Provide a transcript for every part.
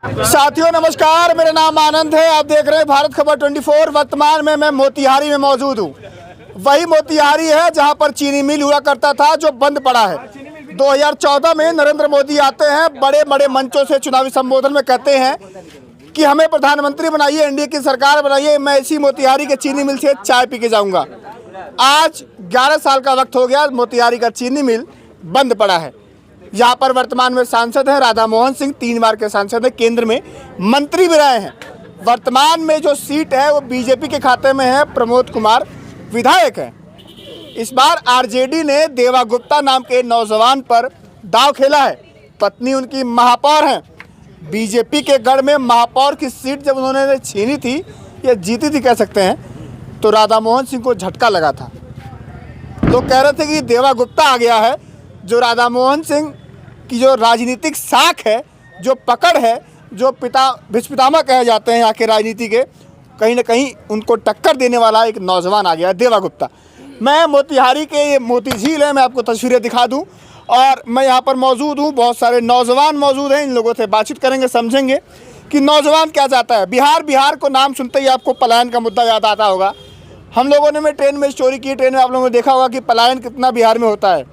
साथियों नमस्कार, मेरा नाम आनंद है। आप देख रहे हैं भारत खबर 24। वर्तमान में मैं मोतिहारी में मौजूद हूँ। वही मोतिहारी है जहां पर चीनी मिल हुआ करता था जो बंद पड़ा है। 2014 में नरेंद्र मोदी आते हैं, बड़े बड़े मंचों से चुनावी संबोधन में कहते हैं कि हमें प्रधानमंत्री बनाइए, एनडीए की सरकार बनाइए, मैं इसी मोतिहारी के चीनी मिल से चाय पी के जाऊँगा। आज 11 साल का वक्त हो गया, मोतिहारी का चीनी मिल बंद पड़ा है। यहाँ पर वर्तमान में सांसद हैं राधा मोहन सिंह, 3 बार के सांसद हैं, केंद्र में मंत्री भी रहे हैं। वर्तमान में जो सीट है वो बीजेपी के खाते में है, प्रमोद कुमार विधायक हैं। इस बार आरजेडी ने देवा गुप्ता नाम के नौजवान पर दांव खेला है। पत्नी उनकी महापौर हैं। बीजेपी के गढ़ में महापौर की सीट जब उन्होंने छीनी थी या जीती थी कह सकते हैं, तो राधा मोहन सिंह को झटका लगा था। तो कह रहे थे कि देवा गुप्ता आ गया है, जो राधा मोहन सिंह की जो राजनीतिक साख है, जो पकड़ है, जो भीष्म कहे जाते हैं यहाँ के राजनीति के, कहीं ना कहीं उनको टक्कर देने वाला एक नौजवान आ गया है, देवा गुप्ता। मैं मोतिहारी के ये मोती झील है, मैं आपको तस्वीरें दिखा दूं और मैं यहाँ पर मौजूद हूँ। बहुत सारे नौजवान मौजूद हैं, इन लोगों से बातचीत करेंगे, समझेंगे कि नौजवान क्या चाहता है। बिहार को नाम सुनते ही आपको पलायन का मुद्दा याद आता होगा। हम लोगों ने ट्रेन में स्टोरी की, ट्रेन में आप लोगों ने देखा होगा कि पलायन कितना बिहार में होता है।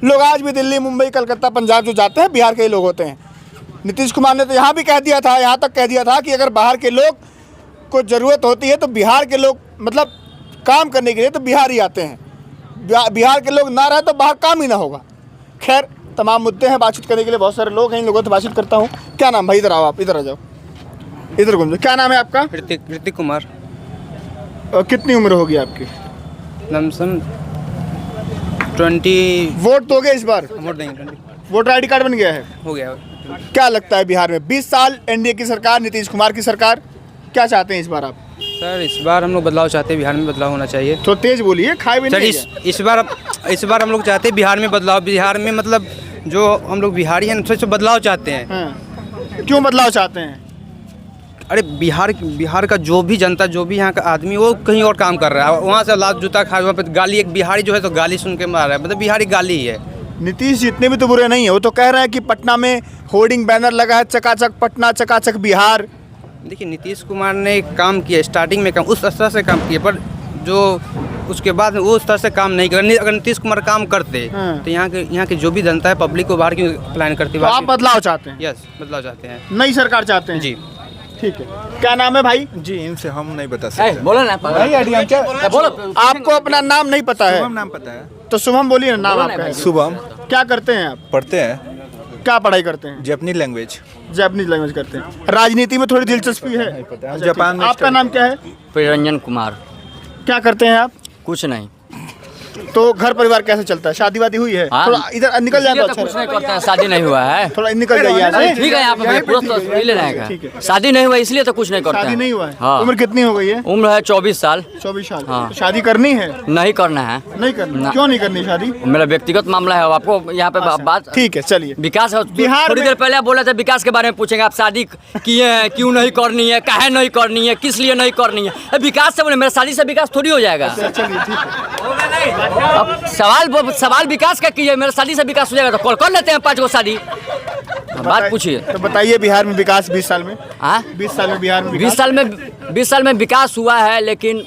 लोग आज भी दिल्ली, मुंबई, कलकत्ता, पंजाब जो जाते हैं, बिहार के ही लोग होते हैं। नीतीश कुमार ने तो यहाँ भी कह दिया था, यहाँ तक कह दिया था कि अगर बाहर के लोग को ज़रूरत होती है तो बिहार के लोग, मतलब काम करने के लिए तो बिहार ही आते हैं। बिहार के लोग ना रहे तो बाहर काम ही ना होगा। खैर, तमाम मुद्दे हैं, बातचीत करने के लिए बहुत सारे लोग हैं, इन लोगों से बातचीत करता हूँ। क्या नाम भाई? इधर आओ, आप इधर आ जाओ, इधर घूम जाओ। क्या नाम है आपका? ऋतिक कुमार। कितनी उम्र होगी आपकी? लमसम 20। वोट दोगे इस बार? वोट देंगे 20। वोटर आई डी कार्ड बन गया है? हो गया। क्या लगता है बिहार में 20 साल एनडीए की सरकार, नीतीश कुमार की सरकार, क्या चाहते हैं इस बार आप? सर इस बार हम लोग बदलाव चाहते हैं, बिहार में बदलाव होना चाहिए। तो तेज बोलिए, खाए भी नहीं। इस बार हम लोग चाहते हैं बिहार में बदलाव। बिहार में मतलब जो हम लोग बिहारी हैं उससे बदलाव चाहते हैं। हाँ। क्यों बदलाव चाहते हैं? अरे बिहार का जो भी जनता, जो भी यहाँ का आदमी, वो कहीं और काम कर रहा है। वहाँ से लात जूता खा, वहाँ पे गाली, एक बिहारी जो है तो गाली सुन के मार रहा है, मतलब बिहारी गाली ही है। नीतीश जितने भी तो बुरे नहीं है। वो तो कह रहे हैं कि पटना में होर्डिंग बैनर लगा है, चकाचक पटना, चकाचक बिहार। देखिए नीतीश कुमार ने काम किया, स्टार्टिंग में काम उस तरह से काम किया, पर जो उसके बाद वो उस तरह से काम नहीं कर। अगर नीतीश कुमार काम करते तो यहाँ के जो भी जनता है, पब्लिक को बाहर क्यों प्लान करती? तो आप बदलाव चाहते हैं? यस, बदलाव चाहते हैं, नई सरकार चाहते हैं जी। ठीक है। क्या नाम है भाई? जी इनसे हम नहीं बता सकते। बोलो ना बोलो। आपको अपना नाम नहीं पता है? शुभम नाम पता है। तो शुभम बोलिए ना, नाम आपका है? शुभम। क्या करते हैं आप? पढ़ते हैं। क्या पढ़ाई करते हैं? जापानी लैंग्वेज। जापानीज लैंग्वेज करते हैं। राजनीति में थोड़ी दिलचस्पी है? जापान में। आपका नाम क्या है? प्रियरंजन कुमार। क्या करते हैं आप? कुछ नहीं। तो घर परिवार कैसे चलता है? शादी वादी हुई है? हाँ। थोड़ा इधर निकल जाए तो अच्छा कुछ नहीं है। करते हैं, शादी नहीं हुआ है। थोड़ा निकल जाइए यहाँ से। ठीक है, यहाँ पे पूरा तस्वीर ले रहेगा। ठीक है। शादी नहीं हुआ इसलिए तो कुछ नहीं करते शादी हैं। नहीं हुआ है? हाँ। उम्र कितनी हो गई है? उम्र है 24 साल। 24 साल। हाँ। तो शादी करनी है? नहीं करना है। नहीं करनी? ना। क्यों नहीं करनी शादी? मेरा व्यक्तिगत मामला है, आपको यहाँ पे बात। ठीक है, चलिए। विकास बिहार थोड़ी में- देर पहले आप बोले थे विकास के बारे में पूछेंगे। आप शादी किए हैं, क्यों नहीं करनी है, काहे नहीं करनी है, किस लिए नहीं करनी है? विकास से बोले, मेरा शादी से विकास थोड़ी हो जाएगा। चलिए ठीक है। अब सवाल विकास का कीजिए, मेरा शादी से विकास हो जाएगा तो कॉल कर लेते हैं 5 गो शादी। बात पूछिए। तो बताइए बिहार में विकास 20 साल में? हाँ, 20 साल में बिहार में 20 साल में विकास हुआ है, लेकिन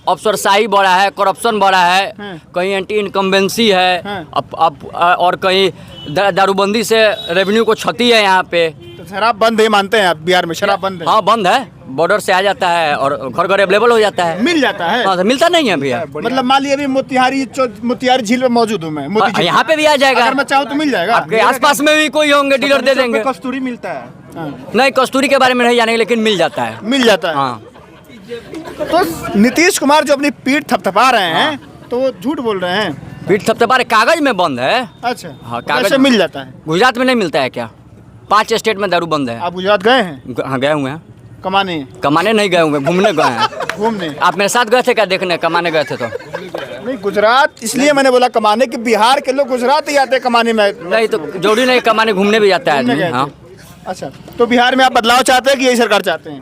अफसरशाही बढ़ा है, करप्शन बढ़ा है, कहीं एंटी इनकम्बेंसी है, और कहीं दारूबंदी से रेवेन्यू को क्षति है यहाँ पे। तो शराब बंद है मानते हैं आप? बिहार में शराब बंद है? हाँ बंद है, बॉर्डर से आ जाता है और घर घर अवेलेबल हो जाता है। मिल जाता है? हाँ, तो मिलता नहीं है भैया। मतलब मान लिया अभी मोतिहारी झील में मौजूद हूँ मैं, मोती झील। यहाँ पे भी आ जाएगा, अगर मैं चाहूँ तो मिल जाएगा? आपके आसपास में भी कोई होंगे, डीलर दे देंगे। कस्तूरी मिलता है। नहीं, कस्तूरी के बारे में नहीं जानेंगे, लेकिन मिल जाता है। मिल जाता है। हाँ। तो नीतीश कुमार जो अपनी पीठ थपथपा रहे हैं, तो वो झूठ बोल रहे हैं। पीठ थपथपा कागज में बंद है। अच्छा। हाँ, कागज से मिल जाता है? गुजरात में नहीं मिलता है क्या? 5 स्टेट में दारू बंद है। आप गुजरात गए हैं? हाँ, गए हुए हैं। कमाने नहीं गए हुए, घूमने गए हैं। घूमने? आप मेरे साथ गए थे क्या देखने? कमाने गए थे तो? नहीं, गुजरात इसलिए मैंने बोला कमाने, कि बिहार के लोग गुजरात ही आते हैं कमाने में। नहीं तो जोड़ी नहीं, कमाने घूमने भी जाता है घूमने आदमी। गए थे। हाँ। अच्छा, तो बिहार में आप बदलाव चाहते हैं कि यही सरकार चाहते हैं?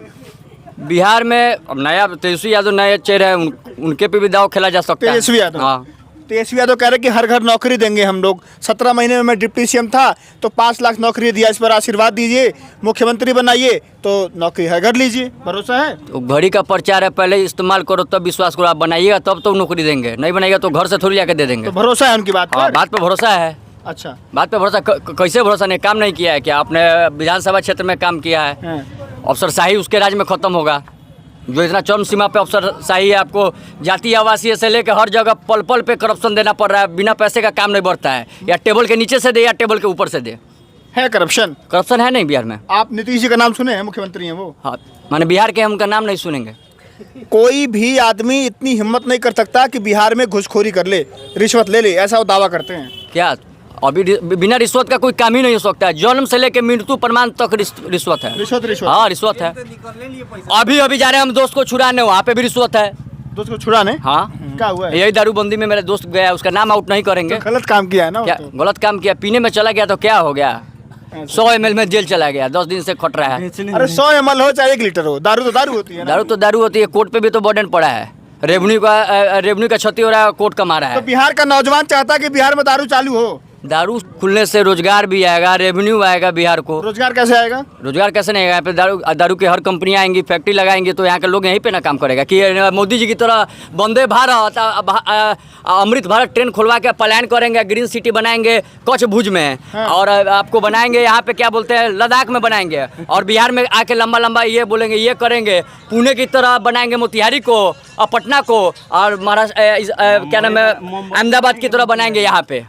बिहार में अब नया तेजस्वी यादव नए चेहरे हैं, उनके पे भी दाव खेला जा सकता है। तेजस्वी यादव? हाँ। तेजस्वी यादव कह रहे कि हर घर नौकरी देंगे हम लोग। 17 महीने में मैं डिप्टी सीएम था तो 5 लाख नौकरी दिया, इस पर आशीर्वाद दीजिए, मुख्यमंत्री बनाइए तो नौकरी हर घर लीजिए। भरोसा है? तो घड़ी का प्रचार है, पहले इस्तेमाल करो तब विश्वास करो। आप बनाइएगा तब तो नौकरी देंगे, नहीं बनाइएगा तो घर से थोड़ी जाके दे देंगे। तो भरोसा है उनकी बात हाँ, पर? बात पे भरोसा है। अच्छा, बात पे भरोसा कैसे भरोसा नहीं? काम नहीं किया है क्या? आपने विधानसभा क्षेत्र में काम किया है? हाँ। अफसरशाही उसके राज्य में खत्म होगा। जो इतना चरम सीमा पे अफसरशाही है, आपको जाति आवासीय से लेकर हर जगह पल पल पे करप्शन देना पड़ रहा है। बिना पैसे का काम नहीं बढ़ता है। या टेबल के नीचे से दे या टेबल के ऊपर से दे। है करप्शन? करप्शन है नहीं बिहार में? आप नीतीश जी का नाम सुने हैं? मुख्यमंत्री हैं वो। हाँ, माने बिहार के हम उनका नाम नहीं सुनेंगे। कोई भी आदमी इतनी हिम्मत नहीं कर सकता कि बिहार में घुसखोरी कर ले, रिश्वत ले ले, ऐसा वो दावा करते हैं। क्या अभी बिना रिश्वत का कोई काम ही नहीं हो सकता है। जन्म से लेकर मृत्यु प्रमाण तक रिश्वत है। रिश्वत हाँ, रिश्वत है। अभी जा रहे हैं हम दोस्त को छुड़ाने, वहाँ पे भी रिश्वत है। दोस्त को छुड़ाने? हाँ, क्या हुआ है? यही दारूबंदी में मेरा दोस्त गया, उसका नाम आउट नहीं करेंगे। गलत काम किया है ना वो क्या तो। गलत काम किया? पीने में चला गया तो क्या हो गया? 100 ml में जेल चला गया, 10 दिन से खट रहा है। अरे 100 ml हो चाहे 1 लीटर हो, दारू तो दारू होती है ना। दारू तो दारू होती है। कोर्ट पे भी तो बर्डन पड़ा है। रेवेन्यू का क्षति हो रहा है, कोर्ट कमा रहा तो है। बिहार का नौजवान चाहता है कि बिहार में दारू चालू हो। दारू खुलने से रोजगार भी आएगा, रेवेन्यू आएगा बिहार को। रोजगार कैसे आएगा? रोजगार कैसे नहीं आएगा? यहाँ पे दारू की हर कंपनियाँ आएंगी, फैक्ट्री लगाएंगी, तो यहाँ के लोग यहीं पे ना काम करेगा। कि मोदी जी की तरह वंदे भारत, अमृत भारत ट्रेन खुलवा के पलायन करेंगे, ग्रीन सिटी बनाएंगे कच्छ भुज में। हाँ। और आपको बनाएंगे यहाँ पे क्या बोलते हैं, लद्दाख में बनाएंगे। और बिहार में आके लंबा लंबा ये बोलेंगे, ये करेंगे। पुणे की तरह बनाएंगे मोतिहारी को और पटना को, और महाराष्ट्र क्या नाम है, अहमदाबाद की तरह बनाएंगे यहाँ पे।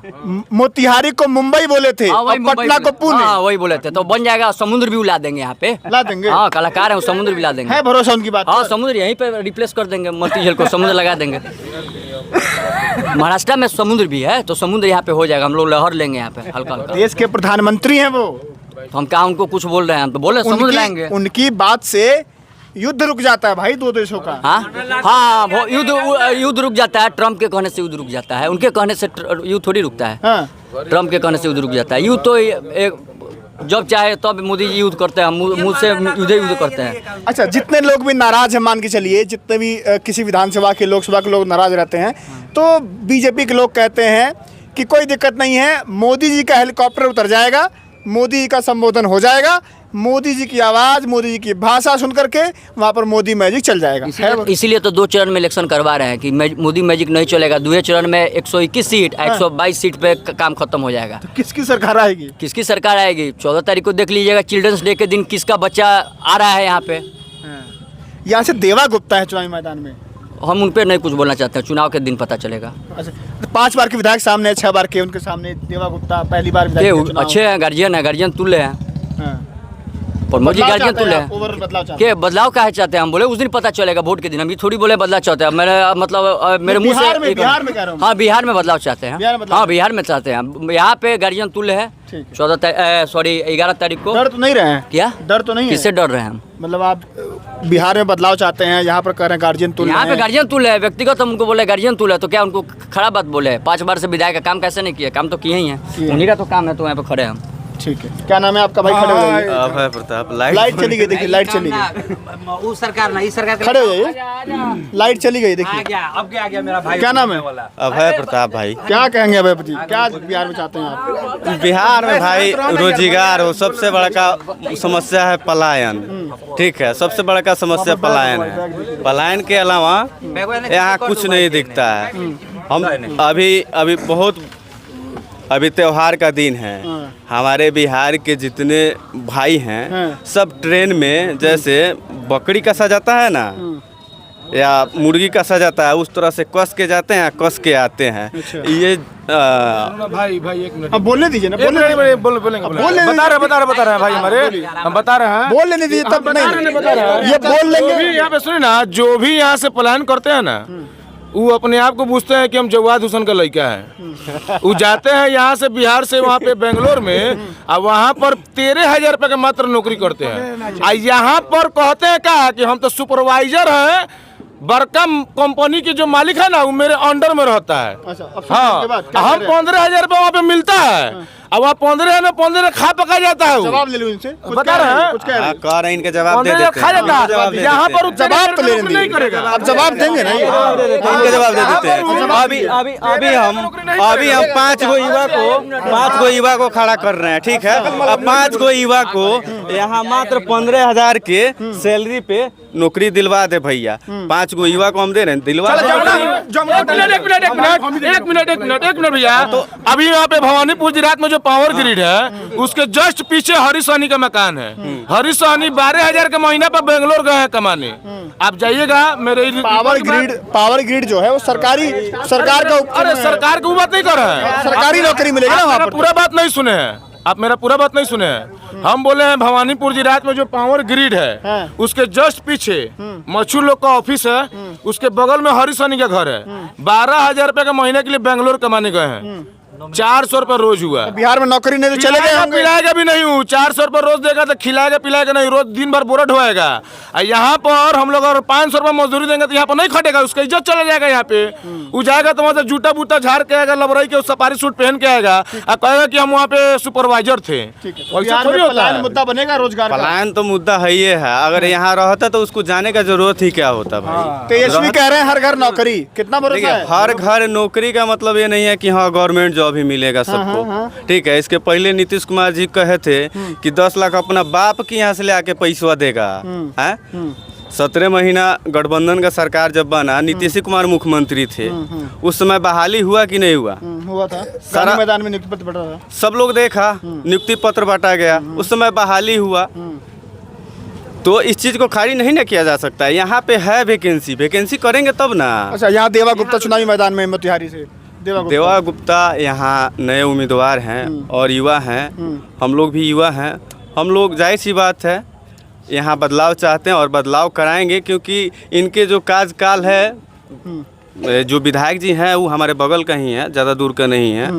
मोतिहारी को मुंबई बोले थे हाँ, और वही मुंबई पटना को पुणे। हाँ, वही बोले थे। तो बन जाएगा, समुद्र भी उला देंगे यहाँ पे। ला देंगे? हाँ, कलाकार है, समुद्र भी ला देंगे। है भरोसा उनकी बात हाँ, पर? समुद्र यहीं पे रिप्लेस कर देंगे, मोती झील को समुद्र लगा देंगे। महाराष्ट्र में समुद्र भी है, तो समुद्र यहाँ पे हो जाएगा। हम लोग लहर लेंगे यहाँ पे हल्का हल्का। देश के प्रधानमंत्री हैं वो। तो हम कहा उनको कुछ बोल रहे हैं? हम तो बोले समुद्र लाएंगे। उनकी बात से युद्ध रुक जाता है भाई दो देशों का। हाँ, वो युद्ध रुक जाता है। ट्रम्प के कहने से युद्ध रुक जाता है। उनके कहने से युद्ध थोड़ी रुकता है। हाँ। ट्रम्प के कहने से युद्ध रुक जाता है। युद्ध तो जब चाहे तब मोदी जी युद्ध करते हैं, मुझ से युद्ध करते हैं। अच्छा, जितने लोग भी नाराज हैं, मान के चलिए जितने भी किसी विधानसभा के, लोकसभा के लोग नाराज रहते हैं, तो बीजेपी के लोग कहते हैं कि कोई दिक्कत नहीं है, मोदी जी का हेलीकॉप्टर उतर जाएगा, मोदी जी का संबोधन हो जाएगा, मोदी जी की आवाज़, मोदी जी की भाषा सुन करके वहाँ पर मोदी मैजिक चल जाएगा। इसीलिए तो 2 चरण में इलेक्शन करवा रहे हैं कि मोदी मैजिक नहीं चलेगा। 2 चरण में 121 सीट, 122 सीट पे काम खत्म हो जाएगा। तो किसकी सरकार आएगी? किसकी सरकार आएगी? 14 तारीख को देख लीजिएगा, चिल्ड्रंस डे के दिन किसका बच्चा आ रहा है यहाँ पे। यहाँ से देवा गुप्ता है चुनावी मैदान में। हम उन पर नहीं कुछ बोलना चाहते हैं, चुनाव के दिन पता चलेगा। अच्छा, तो 5 बार के विधायक सामने है, 6 बार के उनके सामने देवा गुप्ता पहली बार विधायक के चुनाव। अच्छे हैं, गार्जियन है, गार्जियन तुल्य है। हाँ। प्रमोद जी गार्जियन तुल्य है। ओवरऑल बदलाव चाहते के बदलाव काहे चाहते हैं? हम बोले उस दिन पता चलेगा, वोट के दिन। हम ये थोड़ी बोले बदलाव चाहते हैं। मेरे मतलब मेरे मुंह से बिहार में कह रहा हूँ। हाँ, बिहार में बदलाव चाहते हैं। बिहार में बदलाव। हाँ, बिहार में चाहते हैं। यहाँ पे गार्जियन तुल्य है। 11 तारीख को। डर तो नहीं रहे हैं? क्या डर तो नहीं है? किससे डर रहे हैं हम? मतलब आप बिहार में बदलाव चाहते हैं, यहाँ पर कह रहे हैं गार्जियन तुल्य यहाँ पे है। गार्जियन तुल्य है। व्यक्तिगत हम उनको बोले गार्जियन तुल्य है, तो क्या उनको खराब बात बोले? 5 बार से विधायक का काम कैसे नहीं किया? काम तो किए ही हैं, उन्हीं का तो काम है, तो यहाँ पे खड़े हैं हम। ठीक है, क्या नाम है आपका भाई? खड़े हो जाइए। अभय प्रताप। लाइट चली गई, देखिए लाइट चली गई। उस सरकार ना, इस सरकार खड़े हो जाइए, लाइट चली गई, देखिए। अब क्या मेरा भाई। क्या नाम है? अभय प्रताप भाई। क्या कहेंगे अभय जी, क्या बिहार में चाहते हैं आप? बिहार में भाई रोजगार हो, सबसे बड़ा का समस्या है पलायन। ठीक है, सबसे बड़ा का समस्या पलायन है। पलायन के अलावा यहाँ कुछ नहीं दिखता है। हम अभी बहुत अभी त्योहार का दिन है। हमारे बिहार के जितने भाई हैं सब ट्रेन में जैसे बकरी कसा जाता है ना, या मुर्गी कसा जाता है, उस तरह से कस के जाते हैं, कस के आते हैं। ये भाई एक मिनट, अब बोलने दीजिए ना, बोलने बोलेंगे। बता रहे हैं भाई हमारे, हम बता रहे हैं। बोल लेने दीजिए, तब नहीं बता रहे हैं। ये बोल जो भी लेंगे। यहाँ पे सुनिए ना, जो भी यहाँ से पलायन करते हैं ना, वो अपने आप को पूछते हैं कि हम जवाद हुसैन का लड़का है। वो जाते हैं यहाँ से, बिहार से वहाँ पे बेंगलोर में, और वहाँ पर 13,000 रुपये का मात्र नौकरी करते हैं। और यहाँ पर कहते हैं क्या कि हम तो सुपरवाइजर हैं, बड़का कंपनी की जो मालिक है ना, वो मेरे अंडर में रहता है। अच्छा, हाँ, हम 15,000 रुपये वहाँ पे मिलता है, अब वहाँ 15 में 15 खा पका जाता है वो। जवाब ले लो इनसे, कुछ बता कह रहे हैं? कुछ कह रहे हैं। कह रहे हैं, इनके जवाब दे 15 देते खा हैं। जाता है, जवाब दे यहाँ देते पर जवाब तो लेने नहीं करेगा। अब जवाब देंगे ना ये। इनके जवाब दे देते हैं। अभी हम 5 गो युवा को खड़ा कर रहे हैं, ठीक है। अब 5 गो युवा को यहाँ मात्र 15,000 के सैलरी पे नौकरी दिलवा दे भैया। 5 गो युवा को हम दे रहे हैं, दिलवा दे। एक मिनट भैया। तो अभी यहाँ पे भवानीपुर जिला में जो पावर ग्रिड है उसके जस्ट पीछे हरीश सहनी का मकान है। हरीश सहनी 12,000 के महीना पर बेंगलोर गए हैं कमाने। आप जाइएगा मेरे पावर ग्रिड जो है वो सरकार का अरे सरकार की बात नहीं कर रहे हैं, सरकारी नौकरी मिलेगी ना वहाँ पर। पूरा बात नहीं सुने हैं आप, मेरा पूरा बात नहीं सुने हैं। हम बोले हैं भवानीपुर जिला में जो पावर ग्रिड है उसके जस्ट पीछे मच्छू लोग का ऑफिस है, उसके बगल में हरीश सहनी का घर है। 12,000 रुपए के महीने के लिए बेंगलोर कमाने गए हैं। 400 रुपए रोज हुआ। बिहार में नौकरी नहीं तो चले गए होंगे। पिलाएगा भी नहीं हूँ, 400 रुपए रोज देगा तो खिलाएगा पिलाएगा नहीं, रोज दिन भर बोरा ढोएगा। यहाँ पर हम लोग अगर 500 रुपए मजदूरी देंगे तो यहाँ पर नहीं खटेगा, उसका इज्जत चला जाएगा। यहाँ पे वो जाएगा तो वहाँ से जूता बूटा झाड़ के आएगा, लबराई के सफारी सूट पहन के आएगा और कहेगा कि हम वहाँ पे सुपरवाइजर थे। मुद्दा बनेगा रोजगार का। पलायन तो मुद्दा है ही है। अगर यहाँ रहता तो उसको जाने का जरूरत ही क्या होता भाई। तेजस्वी कह रहे हैं हर घर नौकरी, कितना भरोसा है? हर घर नौकरी का मतलब ये नहीं है कि हाँ गवर्नमेंट जॉब ही मिलेगा सबको, ठीक है। इसके पहले नीतीश कुमार जी कहे थे कि 10 लाख अपना बाप के यहाँ से ले आके पैसा देगा। 17 महीना गठबंधन का सरकार जब बना, नीतीश कुमार मुख्यमंत्री थे, उस समय बहाली हुआ कि नहीं हुआ? हुआ था, सारा मैदान में नियुक्ति पत्र बटा था, सब लोग देखा, नियुक्ति पत्र बांटा गया, उस समय बहाली हुआ। तो इस चीज को खारिज नहीं ना किया जा सकता है। यहाँ पे है वैकेंसी करेंगे तब ना। अच्छा, यहाँ देवा गुप्ता चुनावी मैदान में मोतिहारी से देवा गुप्ता यहाँ नए उम्मीदवार हैं और युवा हैं, हम लोग भी युवा हैं। हम लोग जाहिर सी बात है यहाँ बदलाव चाहते हैं और बदलाव कराएंगे, क्योंकि इनके जो कार्यकाल है, जो विधायक जी हैं वो हमारे बगल का ही है, ज़्यादा दूर का नहीं है,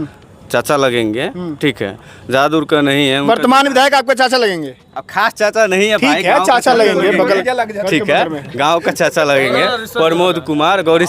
चाचा लगेंगे, ठीक है, ज़्यादा दूर का नहीं है। वर्तमान विधायक आपके चाचा लगेंगे? अब खास चाचा नहीं है भाई, है, चाचा लगेंगे बगल, ठीक है, गांव का चाचा लगेंगे। प्रमोद कुमार, गौरी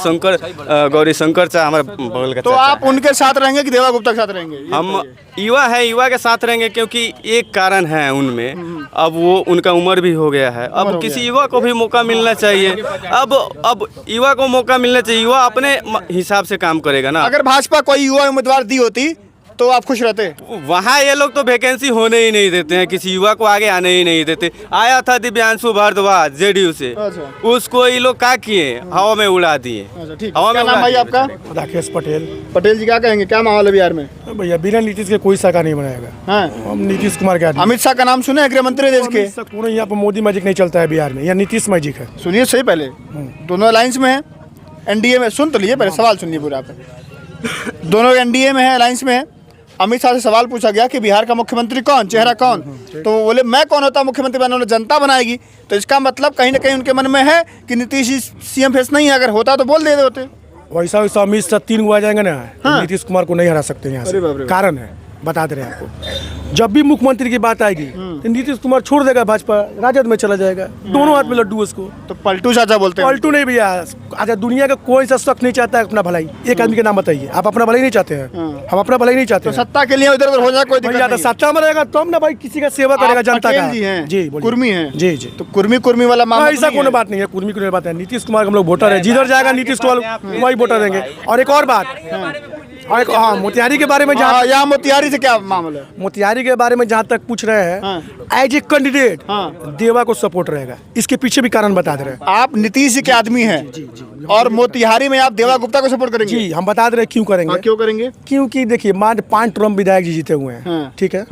शंकर चा हमारे बगल का। तो आप उनके साथ रहेंगे कि देवा गुप्ता के साथ रहेंगे? हम युवा है, युवा के साथ रहेंगे, क्योंकि एक कारण है उनमें, अब वो उनका उम्र भी हो गया है। अब किसी युवा को भी मौका मिलना चाहिए। अब युवा को मौका मिलना चाहिए, युवा अपने हिसाब से काम करेगा ना। अगर भाजपा कोई युवा उम्मीदवार दी होती तो आप खुश रहते? वहाँ ये लोग तो वैकेंसी होने ही नहीं देते हैं, किसी युवा को आगे आने ही नहीं देते। आया था दिव्यांशु भारद्वाज जेडीयू से, उसको ये लोग क्या किए, हवा में उड़ा दिए। हवा में। नाम भाई आपका? राकेश पटेल। पटेल जी, क्या कहेंगे, क्या माहौल है बिहार में? भैया बिना नीतीश के कोई सरकार नहीं बनाएगा। हम नीतीश कुमार के आदमी। अमित शाह का नाम सुने हैं, गृह मंत्री देश के? पूरे यहाँ पर मोदी मैजिक नहीं चलता है बिहार में, यहाँ नीतीश मैजिक है। सुनिए सही, पहले दोनों अलायंस में है, एनडीए में। सुन तो लीजिए, पहले सवाल सुनिए पूरा। दोनों एनडीए में है, अलायंस में है। अमित शाह से सवाल पूछा गया कि बिहार का मुख्यमंत्री कौन, चेहरा कौन, तो वो बोले मैं कौन होता मुख्यमंत्री बनने वाला, जनता बनाएगी। तो इसका मतलब कहीं ना कहीं उनके मन में है कि नीतीश सीएम फेस नहीं है, अगर होता तो बोल दे होते। वैसा अमित शाह 3 गो आ जाएंगे ना, तो नीतीश कुमार को नहीं हरा सकते यहाँ से। कारण है, बता दे रहे हैं आपको, जब भी मुख्यमंत्री की बात आएगी तो नीतीश कुमार छोड़ देगा भाजपा, राजद में चला जाएगा। दोनों हाथ में लड्डू उसको। तो पलटू चाचा बोलते हैं? पलटू नहीं भैया, अच्छा दुनिया का कोई सा शख्स नहीं चाहता है अपना भलाई। एक आदमी के नाम बताइए, आप अपना भलाई नहीं चाहते हैं? हम अपना भलाई नहीं चाहते। तो सत्ता के लिए इधर उधर हो जाए कोई दिक्कत नहीं? सत्ता में रहेगा तो हम ना भाई किसी का सेवा करेगा, जनता का। जी, कुर्मी है। जी जी। तो कुर्मी वाला मामला ऐसा कोई बात नहीं है, कुर्मी की बात है। नीतीश कुमार हम लोग वोटर है, जिधर जाएगा नीतीश कुमार वही वोटर देंगे। और एक और बात, हाँ, मोतिहारी के बारे में, यहाँ मोतिहारी से क्या मामला है? मोतिहारी के बारे में जहाँ तक पूछ रहे हैं, एज ए कैंडिडेट देवा को सपोर्ट रहेगा। इसके पीछे भी कारण बता दे रहे हैं। आप नीतीश के आदमी हैं और मोतिहारी में आप देवा गुप्ता को सपोर्ट करेंगे? जी, हम बता दे रहे हैं क्यों करेंगे। क्यों करेंगे? क्योंकि देखिए, मान 5 टर्म विधायक जी जीते हुए हैं, ठीक है।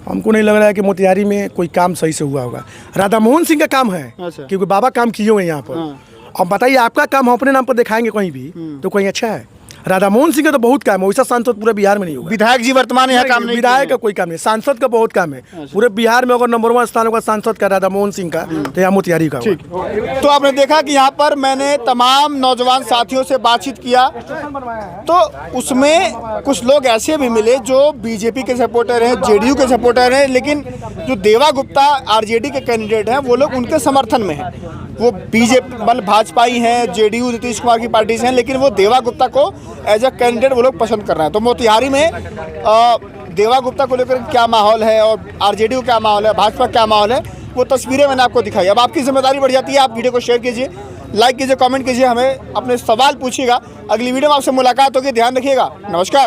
हमको नहीं लग रहा है कि मोतिहारी में कोई काम सही से हुआ होगा। राधा मोहन सिंह का काम है, क्योंकि बाबा काम किए हुए हैं यहाँ पर। अब बताइए, आपका काम हम अपने नाम पर दिखाएंगे कहीं भी तो कहीं अच्छा है? राधा मोहन सिंह का तो बहुत काम है, वैसा सांसद पूरे बिहार में नहीं होगा। विधायक जी वर्तमान यहाँ काम नहीं, विधायक का कोई काम नहीं, सांसद का बहुत काम है। पूरे बिहार में अगर नंबर 1 स्थान होगा सांसद का, राधा मोहन सिंह का, तो यहाँ मोतिहारी का होगा। तो आपने देखा कि यहाँ पर मैंने तमाम नौजवान साथियों से बातचीत किया, तो उसमें कुछ लोग ऐसे भी मिले जो बीजेपी के सपोर्टर हैं, जेडीयू के सपोर्टर हैं, लेकिन जो देवा गुप्ता आरजेडी के कैंडिडेट हैं वो लोग उनके समर्थन में हैं। वो बीजेपी मतलब भाजपाई हैं, जेडीयू नीतीश कुमार की पार्टी से हैं, लेकिन वो देवा गुप्ता को एज अ कैंडिडेट वो लोग पसंद कर रहे हैं। तो मोतिहारी में देवा गुप्ता को लेकर क्या माहौल है और आरजेडी को क्या माहौल है, भाजपा क्या माहौल है, वो तस्वीरें मैंने आपको दिखाई। अब आपकी जिम्मेदारी बढ़ जाती है, आप वीडियो को शेयर कीजिए, लाइक कीजिए, कमेंट कीजिए, हमें अपने सवाल पूछिएगा। अगली वीडियो में आपसे मुलाकात होगी, ध्यान रखिएगा। नमस्कार।